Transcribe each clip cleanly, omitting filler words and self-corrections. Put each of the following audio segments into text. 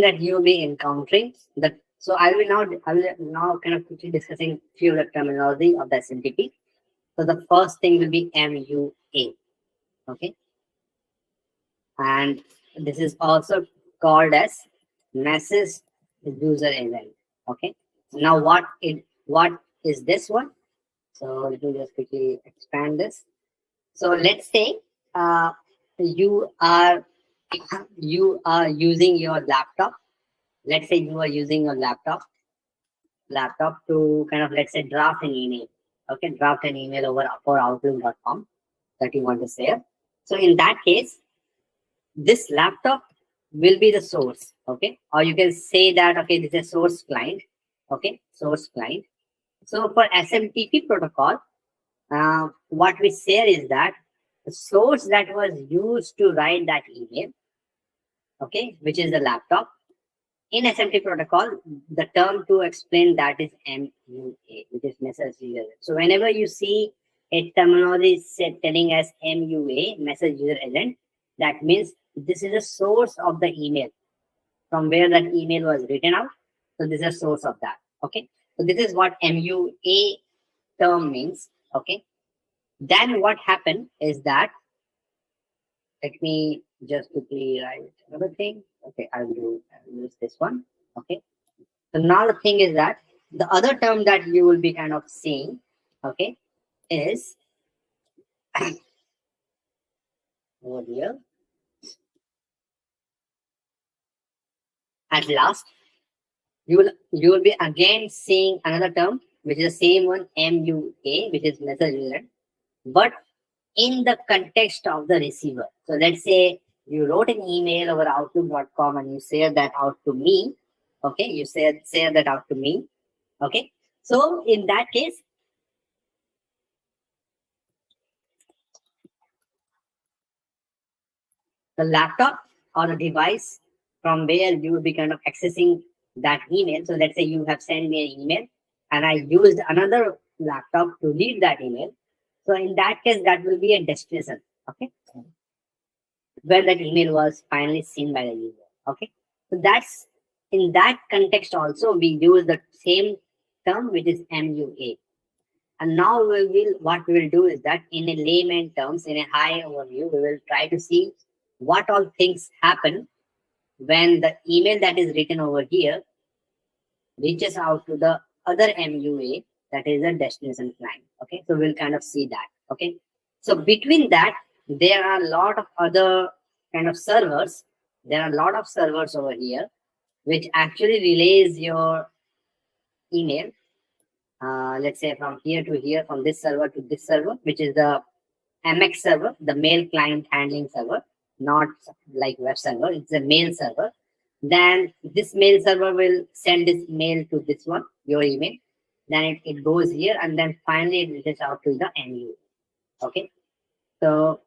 that you'll be encountering that. So I will now kind of quickly discussing few of the terminology of the SMTP. So the first thing will be MUA. Okay, and this is also called as message user event. Okay, now what is this one? So let me just quickly expand this. So let's say uh, you are you are using your laptop. Let's say you are using your laptop to kind of, let's say, draft an email. Okay, draft an email over for outlook.com that you want to share. So in that case, this laptop will be the source. Okay, or you can say that, okay, this is a source client. Okay, source client. So for SMTP protocol, what we share is that the source that was used to write that email, okay, which is the laptop. In SMTP protocol, the term to explain that is MUA, which is message user. So whenever you see a terminology set telling as MUA, message user agent, that means this is a source of the email from where that email was written out. So this is a source of that. Okay. So this is what MUA term means. Okay. Then what happened is that, let me just quickly write another thing. Okay, I'll use this one. Okay. So now the thing is that the other term that you will be kind of seeing, okay, is over here. At last, you will be again seeing another term which is the same one, MUA, which is message unit, but in the context of the receiver. So let's say you wrote an email over outlook.com and you share that out to me. Okay, you share that out to me. Okay, so in that case, the laptop or the device from where you will be kind of accessing that email. So let's say you have sent me an email and I used another laptop to read that email. So in that case, that will be a destination. Okay, where that email was finally seen by the user. Okay, so that's in that context also we use the same term, which is MUA. And now what we will do is that in a layman terms, in a high overview, we will try to see what all things happen when the email that is written over here reaches out to the other MUA, that is a destination client. Okay, so we'll kind of see that. Okay, so between that, there are a lot of other kind of servers. There are a lot of servers over here which actually relays your email. Let's say from here to here, from this server to this server, which is the MX server, the mail client handling server, not like web server. It's a mail server. Then this mail server will send this mail to this one, your email. Then it goes here, and then finally it reaches out to the end user. Okay. So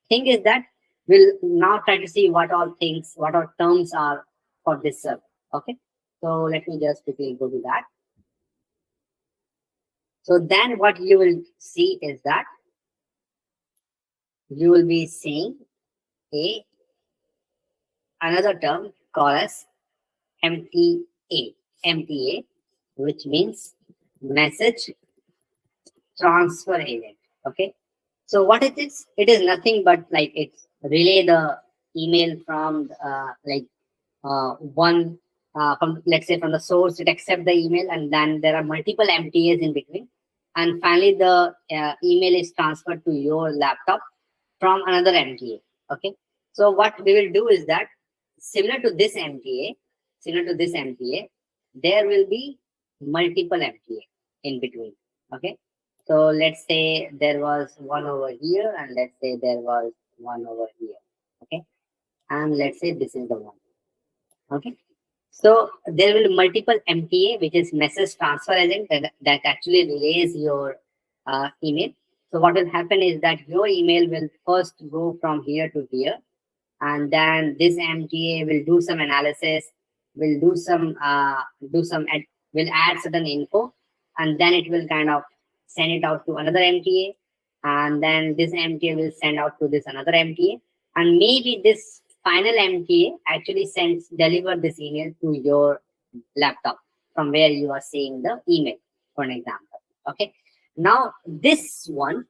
thing is that we'll now try to see what all things, what all terms are for this server. Okay. So let me just quickly go to that. So then what you will see is that you will be seeing a another term called as MTA, which means message transfer agent. Okay, so what it is? It is nothing but like it's relay the email from one from, let's say, from the source. It accepts the email, and then there are multiple MTAs in between, and finally the email is transferred to your laptop from another MTA. Okay, so what we will do is that similar to this MTA, there will be multiple MTA in between. Okay, so let's say there was one over here, and let's say there was one over here. Okay, and let's say this is the one. Okay, so there will be multiple MTA, which is message transfer agent, that actually relays your email. So what will happen is that your email will first go from here to here, and then this MTA will do some analysis, will will add certain info, and then it will kind of send it out to another MTA, and then this MTA will send out to this another MTA, and maybe this final MTA actually deliver this email to your laptop from where you are seeing the email, for an example. Okay. Now this one,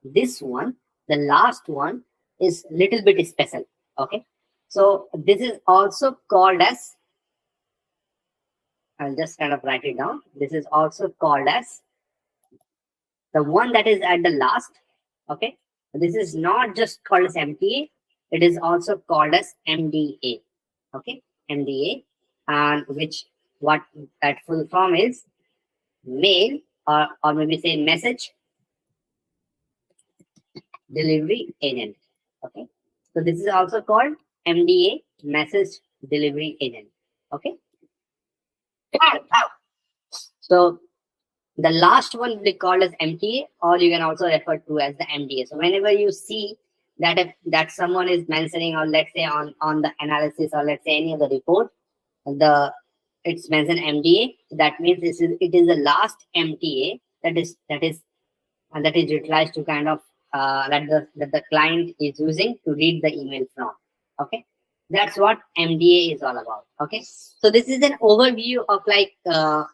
the last one is little bit special. Okay. So this is also called as, I'll just kind of write it down. This is also called as the one that is at the last. Okay. This is not just called as MTA. It is also called as MDA. Okay. MDA, and which what that full form is mail, or maybe say message delivery agent. Okay. So this is also called MDA, message delivery agent. Okay. So the last one will be called as MTA, or you can also refer to as the MDA. So whenever you see that if that someone is mentioning, or let's say on the analysis, or let's say any of the report, the it's mentioned MDA, that means it is the last MTA that is utilized to kind of that the client is using to read the email from. Okay, that's what MDA is all about. Okay, so this is an overview of like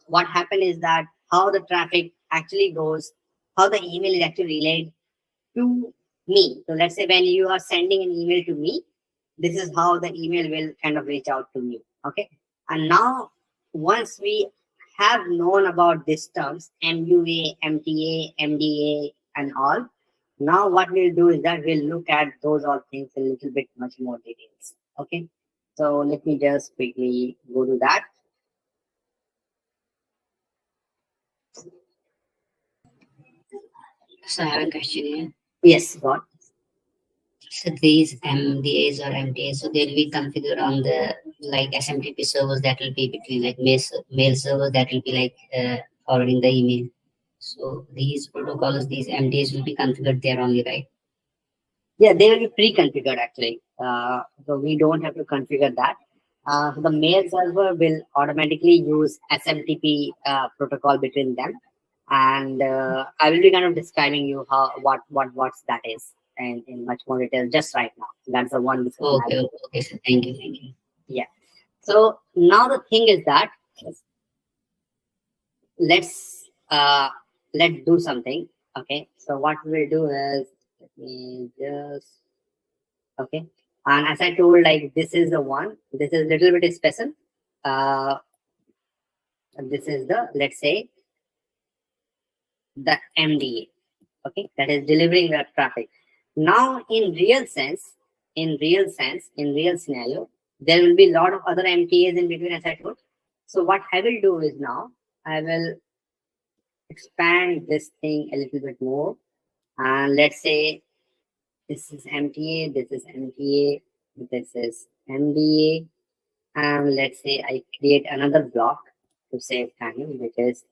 what happened is that how the traffic actually goes, how the email is actually relayed to me. So let's say when you are sending an email to me, this is how the email will kind of reach out to me. Okay, and now once we have known about these terms MUA, MTA, MDA, and all, now what we'll do is that we'll look at those all things a little bit much more details. Okay, so let me just quickly go to that. So I have a question here. Yes, God. So these MDAs or MTAs, so they'll be configured on the like SMTP servers that will be between like mail servers that will be like forwarding the email. So these protocols, these MDAs will be configured there only, right? Yeah, they will be pre-configured actually. So we don't have to configure that. The mail server will automatically use SMTP protocol between them, and I will be kind of describing you how what's that is and in much more detail just right now. That's the one discussion. Okay, sir. Thank you. Yeah. So now the thing is that let's do something. Okay. So what we'll do is let me just okay. And as I told, like this is the one. This is a little bit special. Uh, this is the let's say the MDA. Okay, that is delivering the traffic. Now, in real scenario, there will be a lot of other MTAs in between, as I told. So what I will do is now I will expand this thing a little bit more, and let's say this is MTA, this is MTA, this is MDA, and let's say I create another block to save time, which is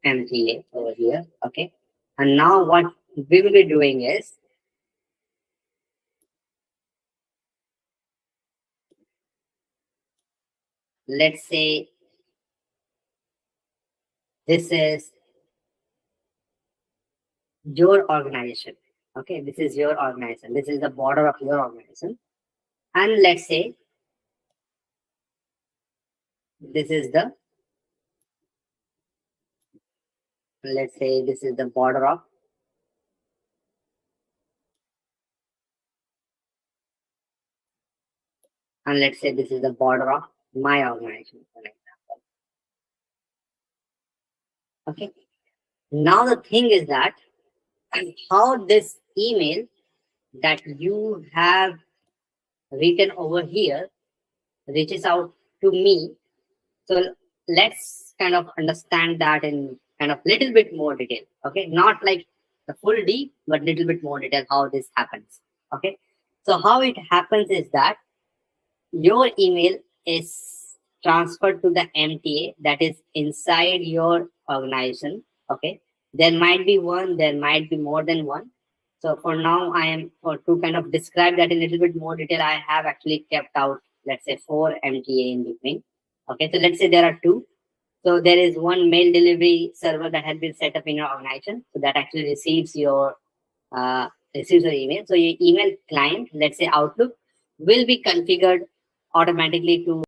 MTA over here. Okay, and now what we will be doing is let's say this is your organization. Okay, this is your organization. This is the border of your organization. And let's say this is the border of and let's say this is the border of my organization, for example. Okay. Now the thing is that how this email that you have written over here reaches out to me. So let's kind of understand that in kind of little bit more detail. Okay, not like the full deep, but little bit more detail how this happens. Okay, so how it happens is that your email is transferred to the MTA that is inside your organization. Okay, there might be one, there might be more than one. So for now, I am for to kind of describe that in a little bit more detail. I have actually kept out, let's say, 4 MTA in between. Okay, so let's say there are 2. So there is one mail delivery server that has been set up in your organization, so that actually receives your email. So your email client, let's say Outlook, will be configured automatically to